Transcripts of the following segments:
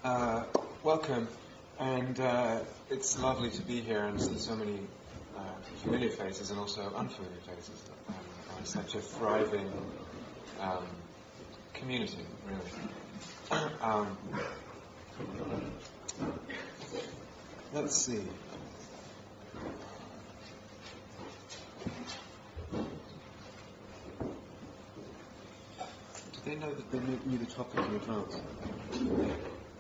Welcome, and it's lovely to be here and see so many familiar faces and also unfamiliar faces, and such a thriving community, really. Let's see. Did they know that they knew the topic in advance?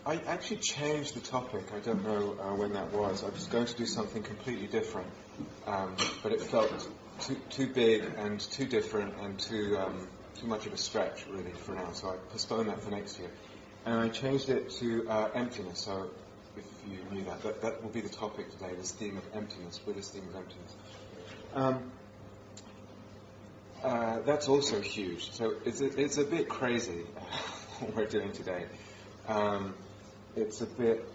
I actually changed the topic. I don't know when that was. I was going to do something completely different, but it felt too big and too different and too much of a stretch, really, for now. So I postponed that for next year. And I changed it to emptiness. So if you knew that will be the topic today, this theme of emptiness, Buddhist theme of emptiness. That's also huge. So it's a bit crazy what we're doing today. It's a bit,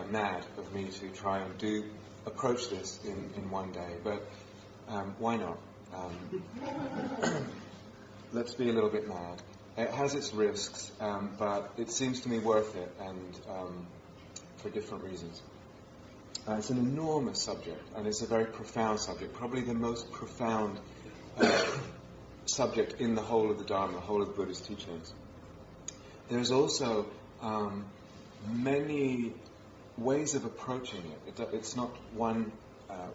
mad of me to try and approach this in one day, but why not? Let's be a little bit mad. It has its risks, but it seems to me worth it, and for different reasons. It's an enormous subject, and it's a very profound subject, probably the most profound subject in the whole of the Dharma, the whole of the Buddhist teachings. There's also many ways of approaching it. It's not one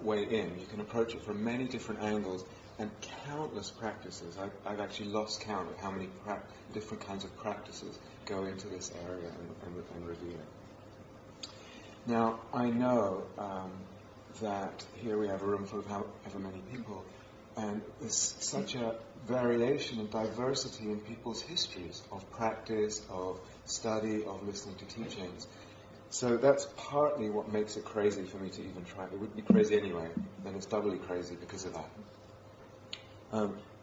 way in. You can approach it from many different angles and countless practices. I've actually lost count of how many different kinds of practices go into this area and reveal it. Now, I know that here we have a room full of however many people, and there's such a variation and diversity in people's histories of practice, of study, of listening to teachings. So that's partly what makes it crazy for me to even try. It would be crazy anyway, then it's doubly crazy because of that.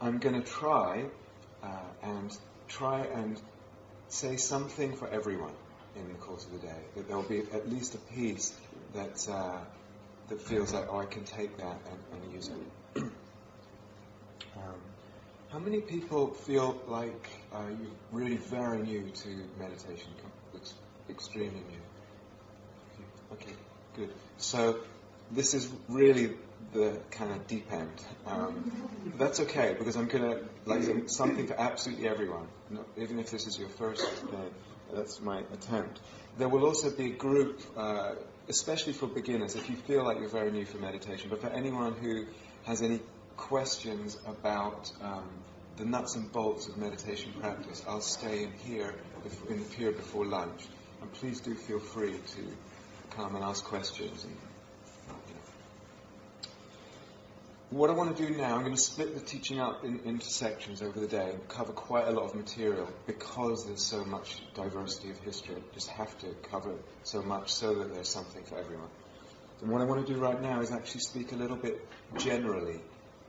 I'm going to try and say something for everyone in the course of the day. That there will be at least a piece that feels like, I can take that and use it. How many people feel like you're really very new to meditation? Extremely new. Okay, good. So this is really the kind of deep end. That's okay, because I'm going to something for absolutely everyone. Even if this is your first day, that's my attempt. There will also be a group, especially for beginners, if you feel like you're very new for meditation, but for anyone who has any questions about the nuts and bolts of meditation practice, I'll stay in here before lunch, and please do feel free to come and ask questions. And, what I want to do now, I'm going to split the teaching up into sections over the day and cover quite a lot of material because there's so much diversity of history. I just have to cover so much so that there's something for everyone. And what I want to do right now is actually speak a little bit generally.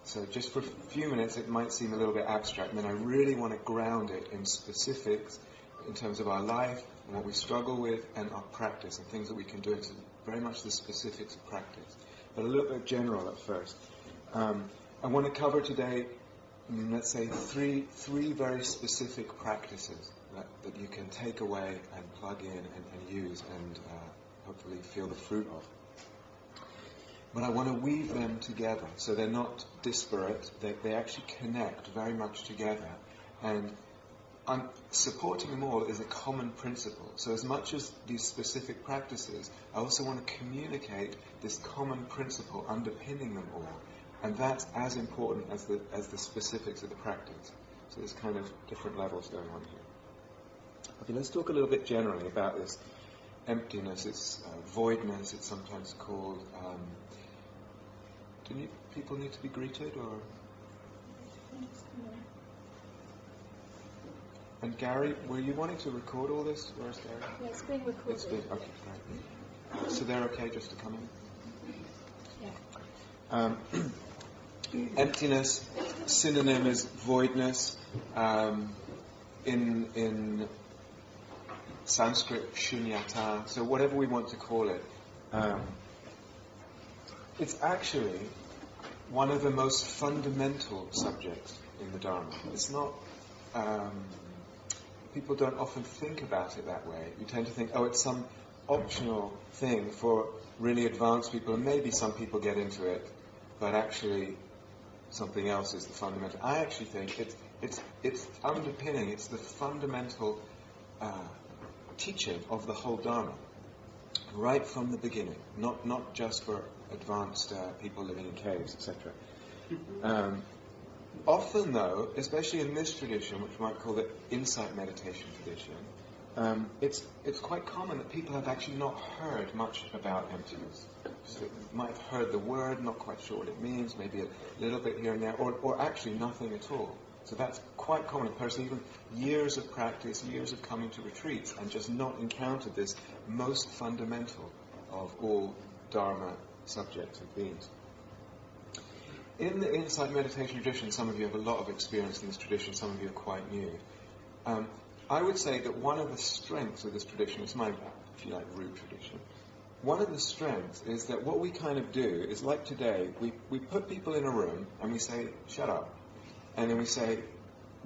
So just for a few minutes it might seem a little bit abstract, and then I really want to ground it in specifics in terms of our life and what we struggle with and our practice and things that we can do. It's very much the specifics of practice, but a little bit general at first. I want to cover today, let's say, three very specific practices that you can take away and plug in and use and hopefully feel the fruit of. But I want to weave them together so they're not disparate, they actually connect very much together. And I'm supporting them all is a common principle. So as much as these specific practices, I also want to communicate this common principle underpinning them all. And that's as important as the specifics of the practice. So there's kind of different levels going on here. Okay, let's talk a little bit generally about this emptiness, its voidness, it's sometimes called. Do people need to be greeted, or? And Gary, were you wanting to record all this? Where's Gary? Yeah, it's being recorded. It's being, okay, great. So they're okay just to come in? Yeah. Emptiness, synonym is voidness. In Sanskrit, shunyata. So whatever we want to call it. It's actually one of the most fundamental subjects in the Dharma. It's not people don't often think about it that way. You tend to think, oh, it's some optional thing for really advanced people, and maybe some people get into it, but actually something else is the fundamental. I actually think it's underpinning, it's the fundamental teaching of the whole Dharma, right from the beginning, not just for advanced people living in caves, etc. Often, though, especially in this tradition, which we might call the insight meditation tradition, it's quite common that people have actually not heard much about emptiness. So they might have heard the word, not quite sure what it means, maybe a little bit here and there, or actually nothing at all. So that's quite common. A person, even years of practice, years of coming to retreats, and just not encountered this most fundamental of all Dharma subjects and beings. In the insight meditation tradition, some of you have a lot of experience in this tradition, some of you are quite new. I would say that one of the strengths of this tradition, it's my, if you like, root tradition, one of the strengths is that what we kind of do is, like today, we put people in a room and we say, shut up. And then we say,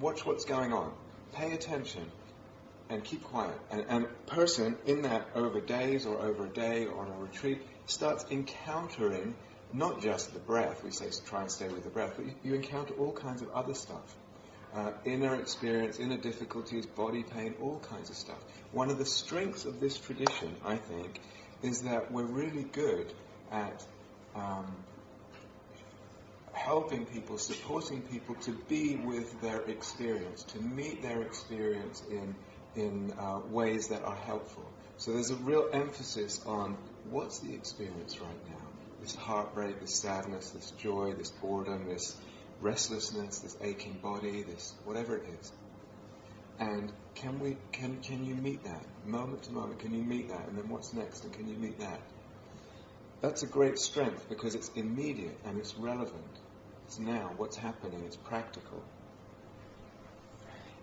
watch what's going on, pay attention, and keep quiet. And a person in that over days or over a day or on a retreat starts encountering not just the breath, we say try and stay with the breath, but you encounter all kinds of other stuff. Inner experience, inner difficulties, body pain, all kinds of stuff. One of the strengths of this tradition, I think, is that we're really good at helping people, supporting people to be with their experience, to meet their experience in ways that are helpful. So there's a real emphasis on what's the experience right now. This heartbreak, this sadness, this joy, this boredom, this restlessness, this aching body, this whatever it is. And can you meet that? Moment to moment, can you meet that? And then what's next? And can you meet that? That's a great strength because it's immediate and it's relevant. It's now, what's happening, it's practical.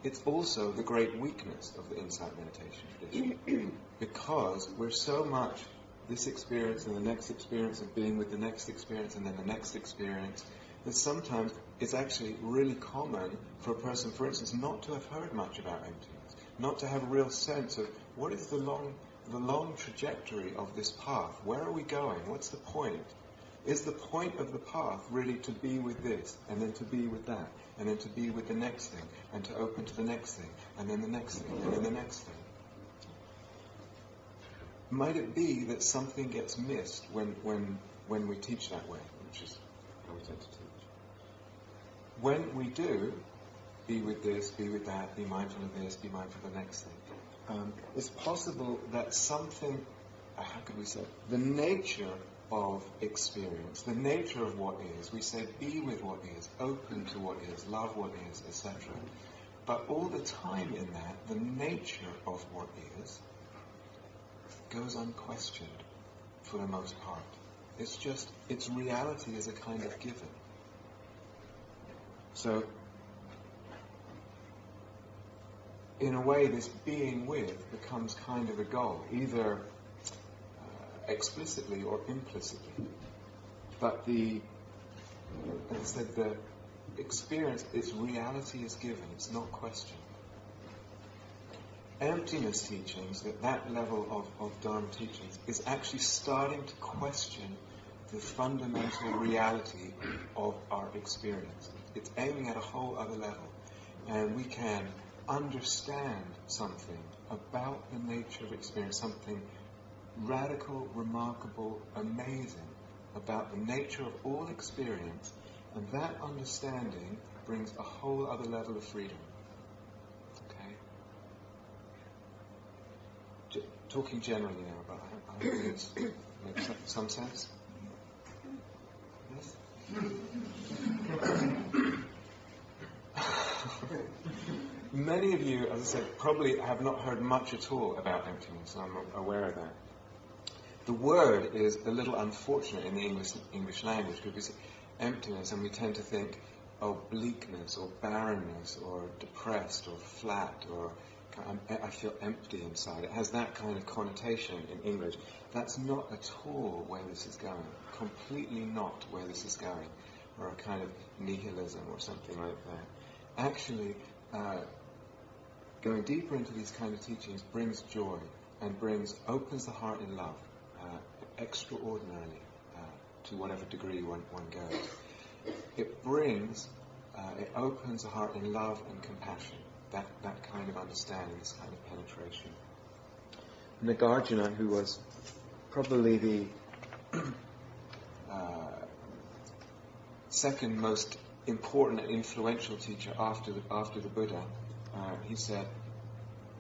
It's also the great weakness of the insight meditation tradition because we're so much this experience and the next experience of being with the next experience and then the next experience that sometimes it's actually really common for a person, for instance, not to have heard much about emptiness, not to have a real sense of what is the long trajectory of this path. Where are we going? What's the point? Is the point of the path really to be with this, and then to be with that, and then to be with the next thing, and to open to the next thing, and then the next thing, and then the next thing? Might it be that something gets missed when we teach that way, which is how we tend to teach? When we do, be with this, be with that, be mindful of this, be mindful of the next thing, it's possible that something, how could we say, the nature of experience, the nature of what is, we say be with what is, open to what is, love what is, etc. But all the time in that, the nature of what is goes unquestioned for the most part. It's just, its reality is a kind of given. So, in a way, this being with becomes kind of a goal, either explicitly or implicitly. But as I said, the experience, its reality is given, it's not questioned. Emptiness teachings, that level of Dharma teachings, is actually starting to question the fundamental reality of our experience. It's aiming at a whole other level. And we can understand something about the nature of experience, something radical, remarkable, amazing about the nature of all experience, and that understanding brings a whole other level of freedom. Talking generally now, but I hope this makes some sense. Yes? Many of you, as I said, probably have not heard much at all about emptiness, and I'm aware of that. The word is a little unfortunate in the English language because we say emptiness and we tend to think of bleakness or barrenness or depressed or flat or I feel empty inside. It has that kind of connotation in English. That's not at all where this is going. Completely not where this is going. Or a kind of nihilism or something like that. Actually, going deeper into these kind of teachings brings joy and opens the heart in love, extraordinarily, to whatever degree one goes. It opens the heart in love and compassion, that kind of understanding, this kind of penetration. Nagarjuna, who was probably the second most important and influential teacher after the Buddha,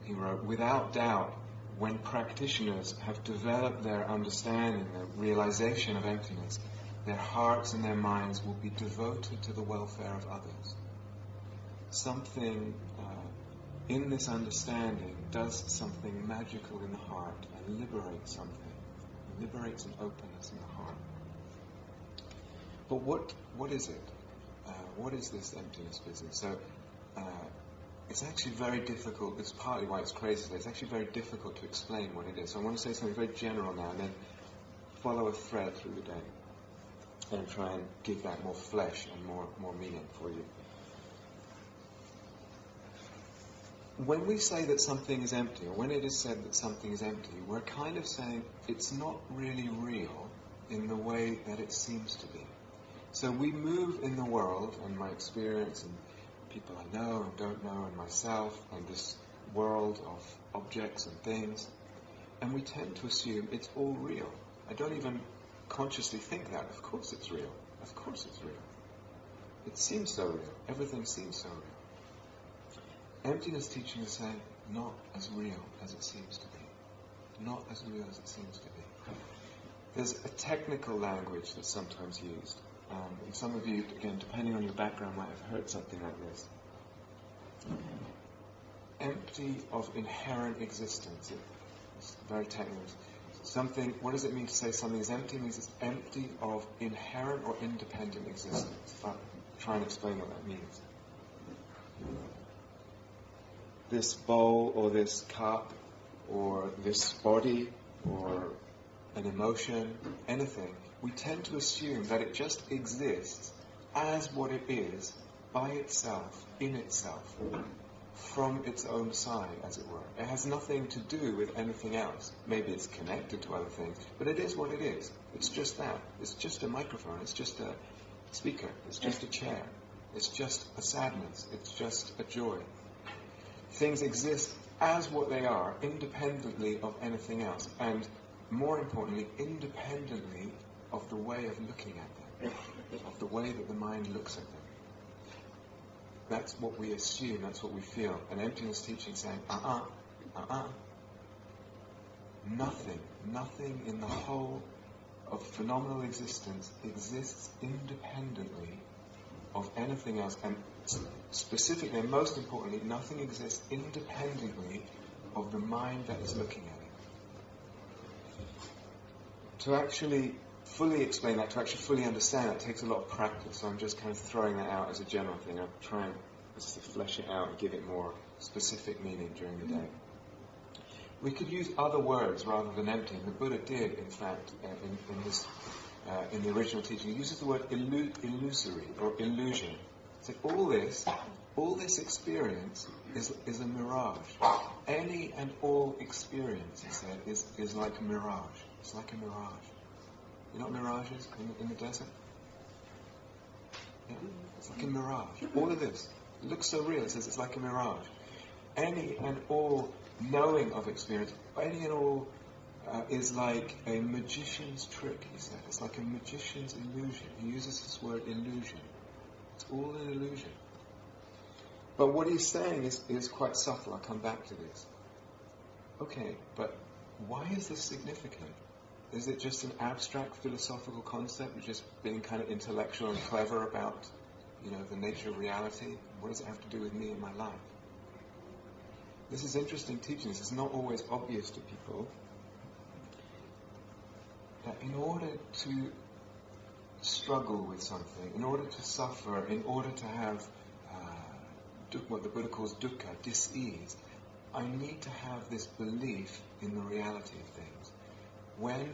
he wrote, without doubt, when practitioners have developed their understanding, their realization of emptiness, their hearts and their minds will be devoted to the welfare of others. Something in this understanding does something magical in the heart and liberates something. It liberates an openness in the heart. But what is it? What is this emptiness business? So it's actually very difficult. This is partly why it's crazy today. It's actually very difficult to explain what it is. So I want to say something very general now and then follow a thread through the day and try and give that more flesh and more meaning for you. When we say that something is empty, or when it is said that something is empty, we're kind of saying it's not really real in the way that it seems to be. So we move in the world, and my experience, and people I know and don't know, and myself, and this world of objects and things, and we tend to assume it's all real. I don't even consciously think that. Of course it's real. Of course it's real. It seems so real. Everything seems so real. Emptiness teaching is saying, not as real as it seems to be. Not as real as it seems to be. There's a technical language that's sometimes used. And some of you, again, depending on your background, might have heard something like this. Empty of inherent existence. It's very technical. What does it mean to say something is empty? It means it's empty of inherent or independent existence. I'll try and explain what that means. This bowl or this cup or this body or an emotion, anything, we tend to assume that it just exists as what it is, by itself, in itself, from its own side, as it were. It has nothing to do with anything else. Maybe it's connected to other things, but it is what it is. It's just that. It's just a microphone. It's just a speaker. It's just a chair. It's just a sadness. It's just a joy. Things exist as what they are, independently of anything else, and more importantly, independently of the way of looking at them, of the way that the mind looks at them. That's what we assume, that's what we feel. And emptiness teaching saying, nothing in the whole of phenomenal existence exists independently of anything else, and specifically, and most importantly, nothing exists independently of the mind that is looking at it. To actually fully explain that, to actually fully understand that, takes a lot of practice. So I'm just kind of throwing that out as a general thing. I'll try and just to flesh it out and give it more specific meaning during the day. We could use other words rather than empty. The Buddha did, in fact, in the original teaching. He uses the word illusory or illusion. So all this experience is a mirage. Any and all experience, he said, is like a mirage. It's like a mirage. You know what mirage is in the desert? Yeah? It's like a mirage. All of this. It looks so real. It says it's like a mirage. Any and all knowing of experience, any and all is like a magician's trick, he said. It's like a magician's illusion. He uses this word illusion. It's all an illusion. But what he's saying is quite subtle. I'll come back to this. Okay, but why is this significant? Is it just an abstract philosophical concept of just being kind of intellectual and clever about, the nature of reality? What does it have to do with me and my life? This is interesting teaching. This is not always obvious to people. That in order to struggle with something, in order to suffer, in order to have what the Buddha calls dukkha, dis-ease, I need to have this belief in the reality of things. When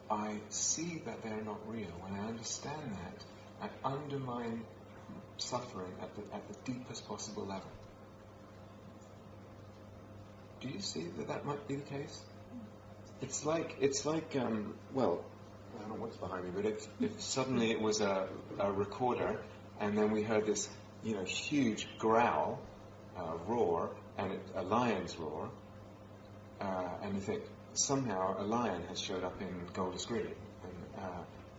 I see that they're not real, when I understand that, I undermine suffering at the deepest possible level. Do you see that that might be the case? It's like well, I don't know what's behind me, but if suddenly it was a recorder, and then we heard this, huge growl, roar, and a lion's roar, and you think somehow a lion has showed up in Golders Green,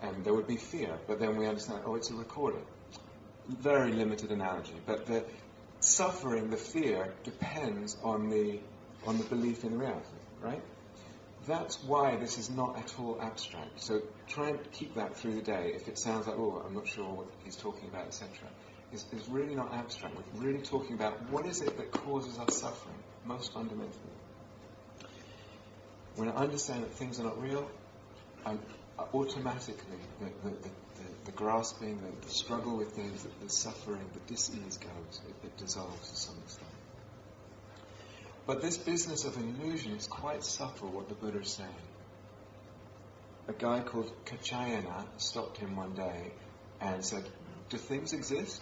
and there would be fear, but then we understand, it's a recorder. Very limited analogy, but the suffering, the fear, depends on the belief in reality, right? That's why this is not at all abstract. So try and keep that through the day. If it sounds like, I'm not sure what he's talking about, etc., it's really not abstract. We're really talking about what is it that causes us suffering, most fundamentally. When I understand that things are not real, I automatically, the grasping, the struggle with things, the suffering, the dis-ease goes. It dissolves to some extent. But this business of illusion is quite subtle, what the Buddha is saying. A guy called Kachayana stopped him one day and said, do things exist?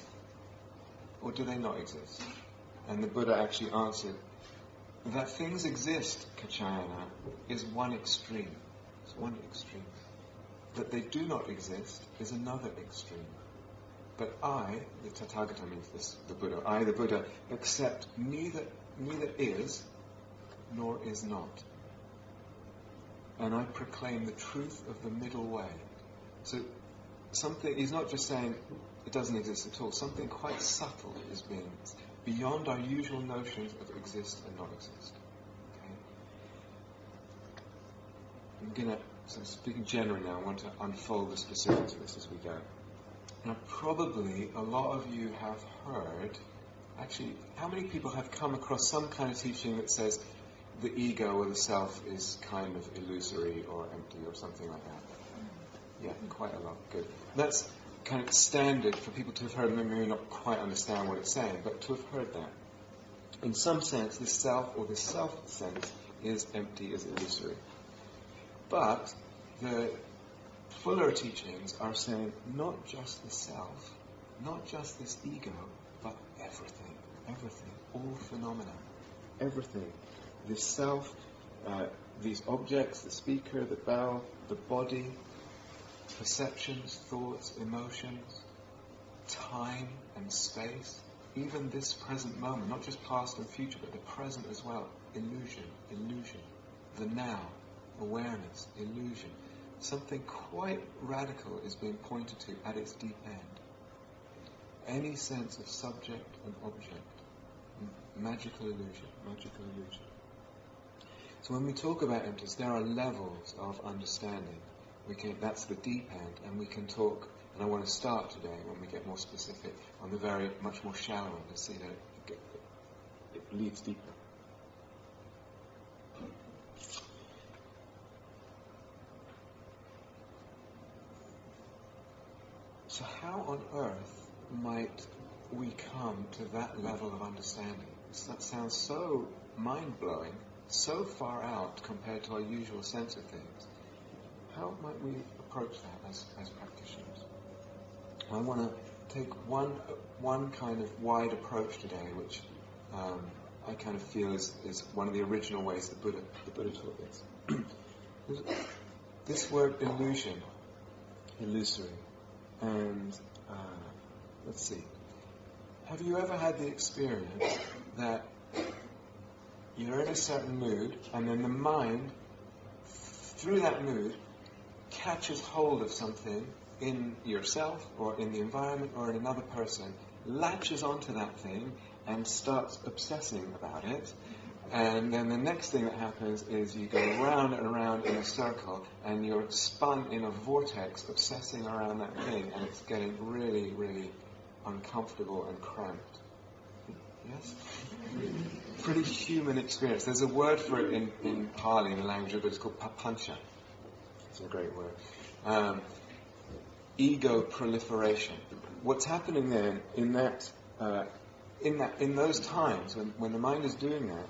Or do they not exist? And the Buddha actually answered, that things exist, Kachayana, is one extreme. It's one extreme. That they do not exist is another extreme. But I, the Tathagata means the Buddha, I, the Buddha, accept neither is nor is not. And I proclaim the truth of the middle way. So he's not just saying it doesn't exist at all. Something quite subtle is being beyond our usual notions of exist and not exist. Okay? So speaking generally now, I want to unfold the specifics of this as we go. Now, probably a lot of you have heard, actually, how many people have come across some kind of teaching that says the ego or the self is kind of illusory or empty or something like that? Yeah, quite a lot. Good. That's kind of standard for people to have heard, maybe not quite understand what it's saying, but to have heard that. In some sense, the self or the self sense is empty, is illusory. But the fuller teachings are saying not just the self, not just this ego, but everything, all phenomena, everything. The self, these objects, the speaker, the bell, the body, perceptions, thoughts, emotions, time and space, even this present moment, not just past and future, but the present as well. Illusion, the now, awareness, illusion. Something quite radical is being pointed to at its deep end. Any sense of subject and object, magical illusion. So when we talk about emptiness, there are levels of understanding. That's the deep end, and we can talk, and I want to start today when we get more specific on the very much more shallow end and see that it leads deeper. So how on earth might we come to that level of understanding? That sounds so mind-blowing, so far out compared to our usual sense of things. How might we approach that as practitioners? I want to take one kind of wide approach today, which I kind of feel is one of the original ways the Buddha taught this. This word illusion, illusory, and let's see. Have you ever had the experience that you're in a certain mood, and then the mind, through that mood, catches hold of something in yourself or in the environment or in another person, latches onto that thing and starts obsessing about it, and then the next thing that happens is you go round and around in a circle and you're spun in a vortex obsessing around that thing, and it's getting really, really uncomfortable and cramped. Yes? Pretty human experience. There's a word for it in Pali, in the language of it, it's called papancha. It's a great word. Ego proliferation. What's happening then in those times when the mind is doing that,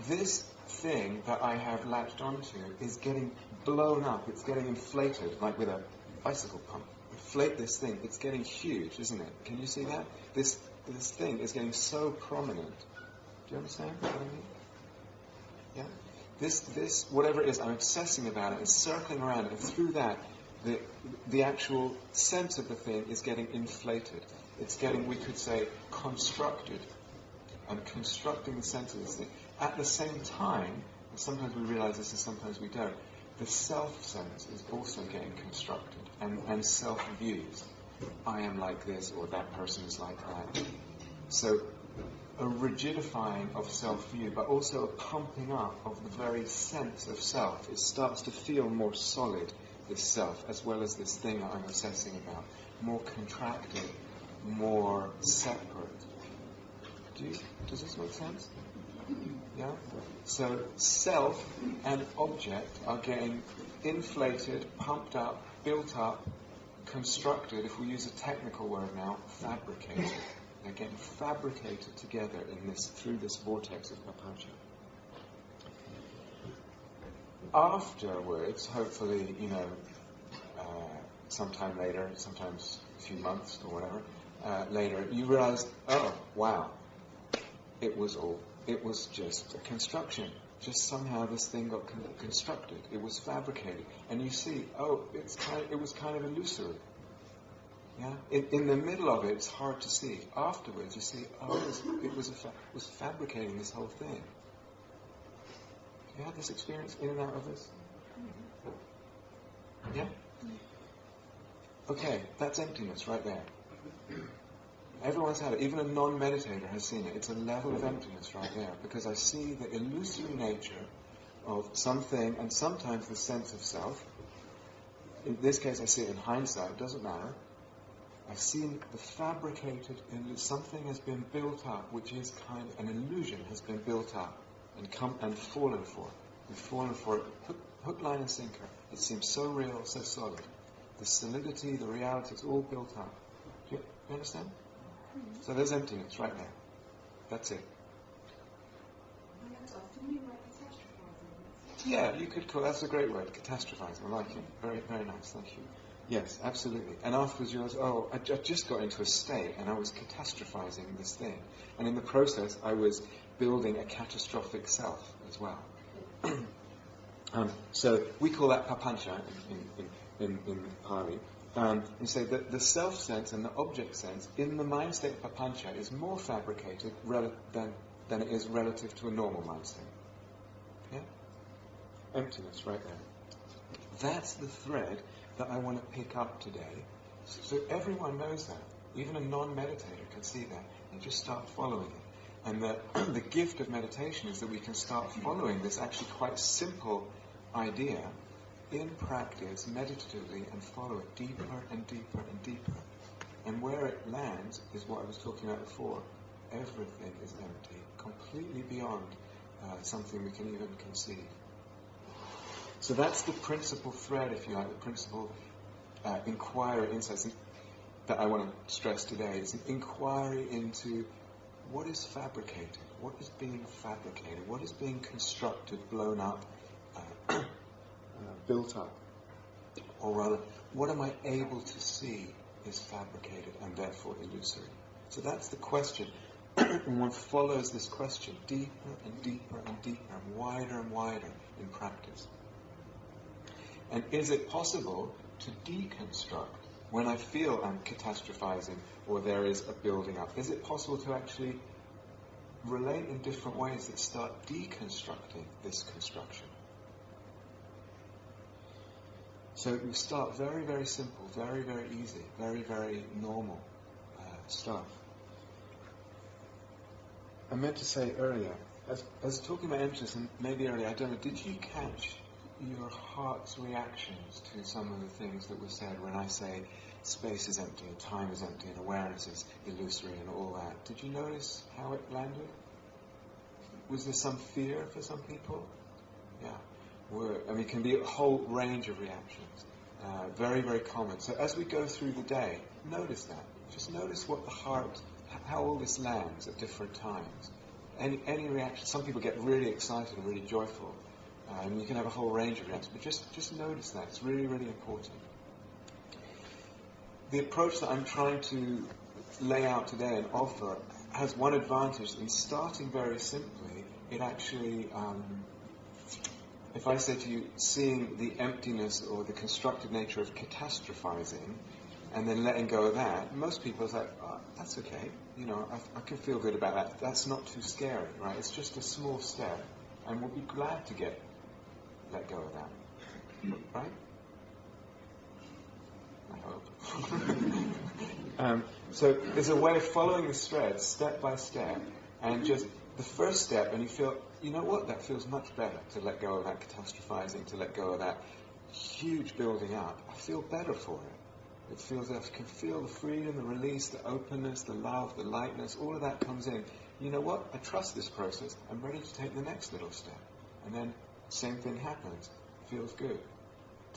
this thing that I have latched onto is getting blown up. It's getting inflated, like with a bicycle pump. Inflate this thing. It's getting huge, isn't it? Can you see that? This thing is getting so prominent. Do you understand what I mean? Yeah? This, whatever it is, I'm obsessing about it, it's circling around, and through that, the actual sense of the thing is getting inflated. It's getting, we could say, constructed. I'm constructing the sense of this thing. At the same time, and sometimes we realize this and sometimes we don't, the self-sense is also getting constructed and self-views. I am like this, or that person is like that. So a rigidifying of self-view, but also a pumping up of the very sense of self. It starts to feel more solid, this self, as well as this thing that I'm obsessing about. More contracted, more separate. Does this make sense? Yeah? So self and object are getting inflated, pumped up, built up, constructed, if we use a technical word now, fabricated. They're getting fabricated together through this vortex of papancha. Afterwards, hopefully, sometime later, sometimes a few months or whatever, later, you realize, oh, wow, it was just a construction. Just somehow this thing got constructed. It was fabricated. And you see, it was kind of illusory. Yeah? In the middle of it, it's hard to see. Afterwards, you see, it was fabricating this whole thing. You had this experience in and out of this? Yeah? Okay, that's emptiness right there. Everyone's had it. Even a non-meditator has seen it. It's a level of emptiness right there. Because I see the illusory nature of something, and sometimes the sense of self. In this case, I see it in hindsight. It doesn't matter. I've seen the fabricated, something has been built up, which is kind of an illusion has been built up and fallen for. We've fallen for it, hook, line, and sinker. It seems so real, so solid. The solidity, the reality, it's all built up. Do you understand? So there's emptiness right there. That's it. Yeah, you could call that's a great word, catastrophizing. I like it. Very, very nice. Thank you. Yes, absolutely. And afterwards you realize, I just got into a state and I was catastrophizing this thing. And in the process, I was building a catastrophic self as well. So we call that papancha in Pali. We say that the self-sense and the object sense in the mind state of papancha is more fabricated than it is relative to a normal mind state. Yeah? Emptiness right there. That's the thread that I want to pick up today. So everyone knows that. Even a non-meditator can see that and just start following it. And the gift of meditation is that we can start following this actually quite simple idea in practice, meditatively, and follow it deeper and deeper and deeper. And where it lands is what I was talking about before. Everything is empty, completely beyond something we can even conceive. So that's the principal thread, if you like, the principal inquiry, insights that I want to stress today. Is an inquiry into what is fabricated, what is being fabricated, what is being constructed, blown up, built up, or rather, what am I able to see is fabricated and therefore illusory. So that's the question. And one follows this question deeper and deeper and deeper and wider in practice. And is it possible to deconstruct when I feel I'm catastrophizing or there is a building up? Is it possible to actually relate in different ways that start deconstructing this construction? So we start very, very simple, very, very easy, very, very normal stuff. I meant to say earlier, as I was talking about emptiness, and maybe earlier, I don't know, did you catch your heart's reactions to some of the things that were said when I say space is empty and time is empty and awareness is illusory and all that? Did you notice how it landed? Was there some fear for some people? Yeah. It can be a whole range of reactions. Very, very common. So as we go through the day, notice that. Just notice what the heart, how all this lands at different times. Any reaction. Some people get really excited and really joyful. And you can have a whole range of reactions. But just notice that. It's really, really important. The approach that I'm trying to lay out today and offer has one advantage. In starting very simply, it actually if I say to you, seeing the emptiness or the constructed nature of catastrophizing, and then letting go of that, most people are like, oh, that's okay, I can feel good about that. That's not too scary, right? It's just a small step, and we'll be glad to let go of that, right? I hope. So there's a way of following this thread step by step, and just the first step, and you feel, you know what, that feels much better to let go of that catastrophizing, to let go of that huge building up. I feel better for it. It feels, I can feel the freedom, the release, the openness, the love, the lightness, all of that comes in. You know what, I trust this process. I'm ready to take the next little step. And then same thing happens. Feels good.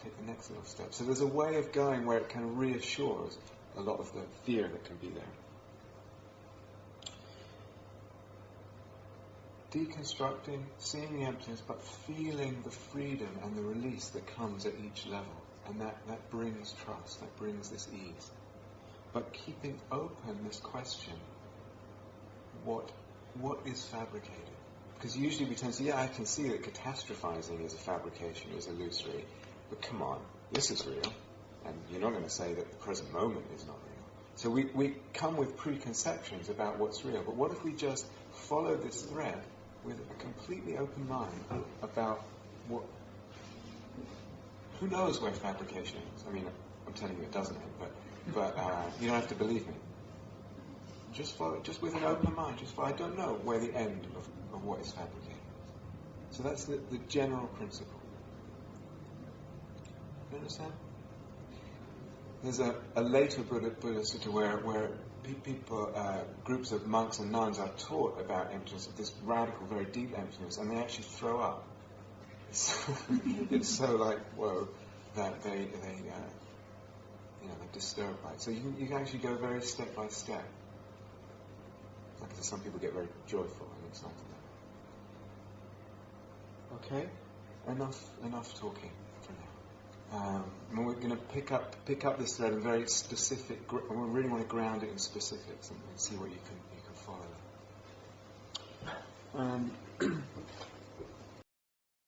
Take the next little step. So there's a way of going where it kind of reassures a lot of the fear that can be there. Deconstructing, seeing the emptiness, but feeling the freedom and the release that comes at each level. And that brings trust, that brings this ease. But keeping open this question, what is fabricated? Because usually we tend to say, yeah, I can see that catastrophizing is a fabrication, is illusory, but come on, this is real. And you're not going to say that the present moment is not real. So we come with preconceptions about what's real, but what if we just follow this thread with a completely open mind about what... Who knows where fabrication is? I mean, I'm telling you it doesn't end, but you don't have to believe me. Just follow, just with an open mind. Just follow. I don't know where the end of what is fabricated is. So that's the general principle. You understand? There's a later Buddha where people, groups of monks and nuns are taught about emptiness, of this radical, very deep emptiness, and they actually throw up. It's so like, whoa, that they're disturbed by it. So you can actually go very step by step. Like some people get very joyful and excited. Okay, enough talking for now. And we're going to pick up this thread in very specific, and we really want to ground it in specifics and see what you can follow.